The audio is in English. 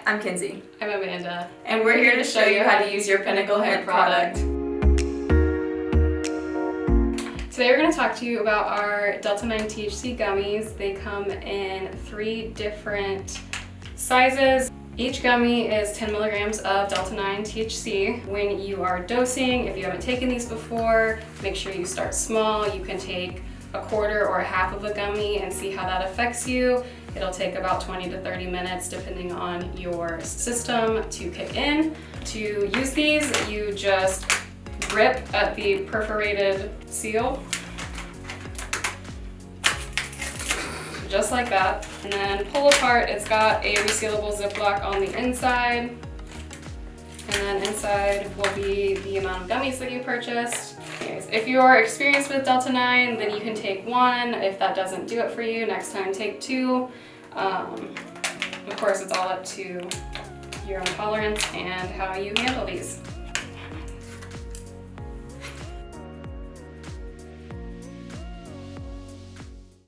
I'm Kenzie. I'm Amanda. And we're here to show you how to use your Pinnacle Hemp product. Today we're going to talk to you about our Delta 9 THC gummies. They come in 3 different sizes. Each gummy is 10 milligrams of Delta 9 THC. When you are dosing, if you haven't taken these before, make sure you start small. You can take a quarter or a half of a gummy and see how that affects you. It'll take about 20 to 30 minutes depending on your system to kick in. To use these, you just grip at the perforated seal, just like that, and then pull apart. It's got a resealable Ziploc on the inside, and then inside will be the amount of gummies that you purchased. Anyways, if you're experienced with Delta 9, then you can take 1. If that doesn't do it for you, next time take 2. Of course, it's all up to your own tolerance and how you handle these.